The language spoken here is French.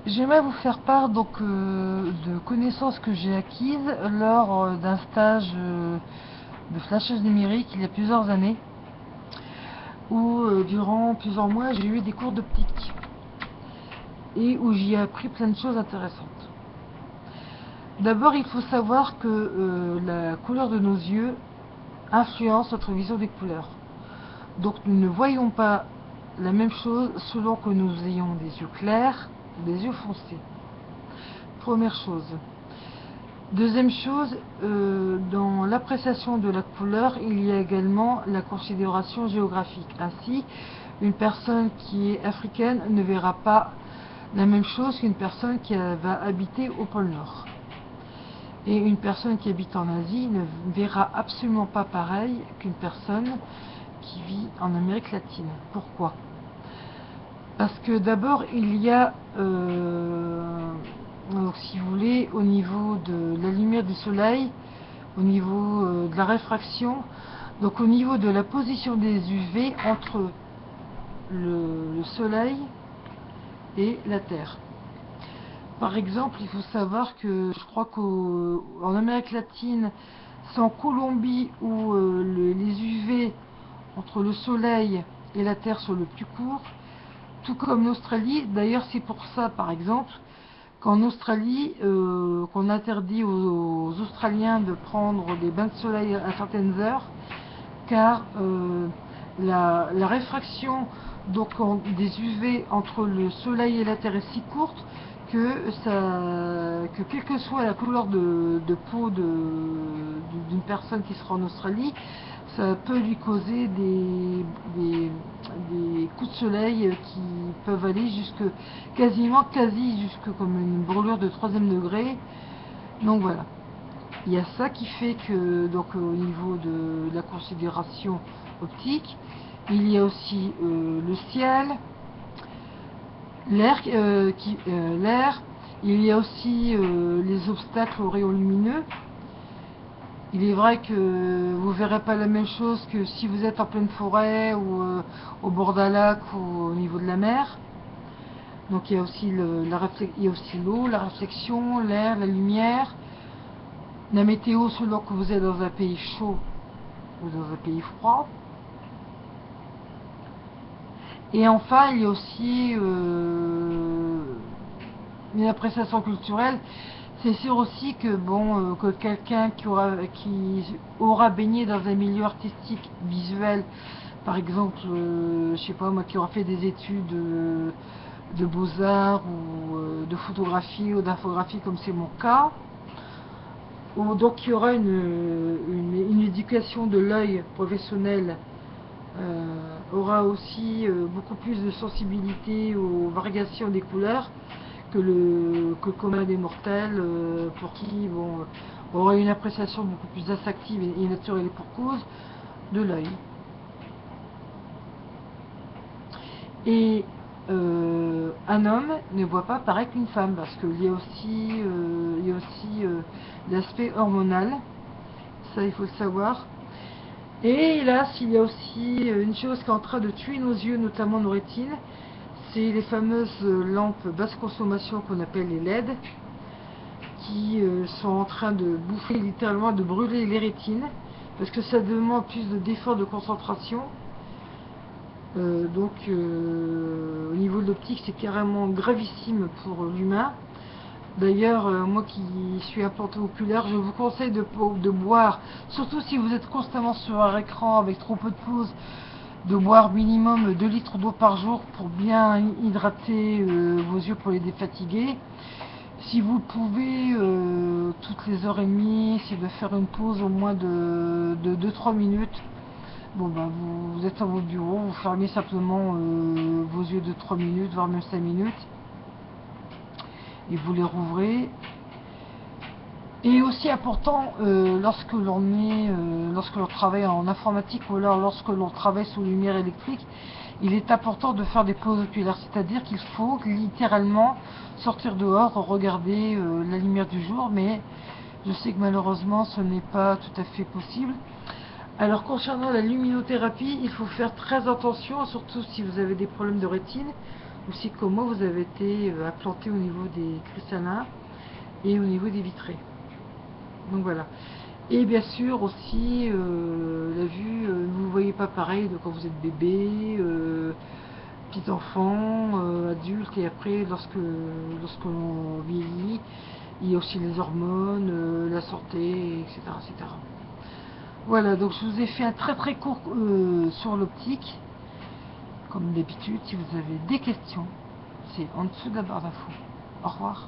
J'aimerais vous faire part de connaissances que j'ai acquises lors d'un stage de flashage numérique il y a plusieurs années, où durant plusieurs mois j'ai eu des cours d'optique et où j'y ai appris plein de choses intéressantes. D'abord, il faut savoir que la couleur de nos yeux influence notre vision des couleurs. Donc nous ne voyons pas la même chose selon que nous ayons des yeux clairs ou des yeux foncés. Première chose. Deuxième chose, dans l'appréciation de la couleur, il y a également la considération géographique. Ainsi, une personne qui est africaine ne verra pas la même chose qu'une personne qui va habiter au pôle Nord. Et une personne qui habite en Asie ne verra absolument pas pareil qu'une personne qui vit en Amérique latine. Pourquoi? Parce que d'abord, il y a, donc, si vous voulez, au niveau de la lumière du soleil, au niveau de la réfraction, donc au niveau de la position des UV entre le soleil et la Terre. Par exemple, il faut savoir que je crois qu'en Amérique latine, c'est en Colombie où les UV entre le soleil et la Terre sont le plus courts, tout comme l'Australie. D'ailleurs, c'est pour ça, par exemple, qu'en Australie, qu'on interdit aux Australiens de prendre des bains de soleil à certaines heures, car la réfraction des UV entre le soleil et la Terre est si courte que quelle que soit la couleur de peau d'une personne qui sera en Australie, ça peut lui causer des coups de soleil qui peuvent aller jusque quasi jusque comme une brûlure de troisième degré. Donc voilà. Il y a ça qui fait que, donc, au niveau de la considération optique, il y a aussi le ciel, l'air, il y a aussi les obstacles aux rayons lumineux. Il est vrai que vous verrez pas la même chose que si vous êtes en pleine forêt ou au bord d'un lac ou au niveau de la mer. Donc il y a aussi l'eau, la réflexion, l'air, la lumière, la météo selon que vous êtes dans un pays chaud ou dans un pays froid. Et enfin, il y a aussi une appréciation culturelle. C'est sûr aussi que bon, que quelqu'un qui aura baigné dans un milieu artistique visuel, par exemple, je sais pas moi, qui aura fait des études de beaux-arts ou de photographie ou d'infographie comme c'est mon cas, ou donc qui aura une éducation de l'œil professionnel, aura aussi beaucoup plus de sensibilité aux variations des couleurs que le commun des mortels, pour qui bon, aura une appréciation beaucoup plus instinctive et naturelle pour cause de l'œil. Et un homme ne voit pas pareil qu'une femme, parce qu'il y a aussi l'aspect hormonal, ça il faut le savoir. Et hélas, il y a aussi une chose qui est en train de tuer nos yeux, notamment nos rétines, c'est les fameuses lampes basse consommation qu'on appelle les LED, qui sont en train de bouffer, littéralement de brûler les rétines, parce que ça demande plus d'efforts de concentration. Au niveau de l'optique, c'est carrément gravissime pour l'humain. D'ailleurs, moi qui suis implanté oculaire, je vous conseille de boire, surtout si vous êtes constamment sur un écran avec trop peu de pauses, de boire minimum 2 litres d'eau par jour pour bien hydrater vos yeux pour les défatiguer. Si vous pouvez, toutes les heures et demie, essayer de faire une pause au moins de 2-3 minutes. Bon ben vous êtes à votre bureau, vous fermez simplement vos yeux de 3 minutes, voire même 5 minutes, et vous les rouvrez. Et aussi important, lorsque l'on travaille en informatique ou alors lorsque l'on travaille sous lumière électrique, il est important de faire des pauses oculaires, c'est-à-dire qu'il faut littéralement sortir dehors, regarder la lumière du jour, mais je sais que malheureusement ce n'est pas tout à fait possible. Alors concernant la luminothérapie, il faut faire très attention, surtout si vous avez des problèmes de rétine, aussi comment vous avez été implanté au niveau des cristallins et au niveau des vitrés. Donc voilà. Et bien sûr aussi la vue, vous ne voyez pas pareil de quand vous êtes bébé, petit enfant, adulte, et après lorsqu'on vieillit, il y a aussi les hormones, la santé, etc., etc. Voilà, donc je vous ai fait un très très court sur l'optique. Comme d'habitude, si vous avez des questions, c'est en dessous de la barre d'infos. Au revoir.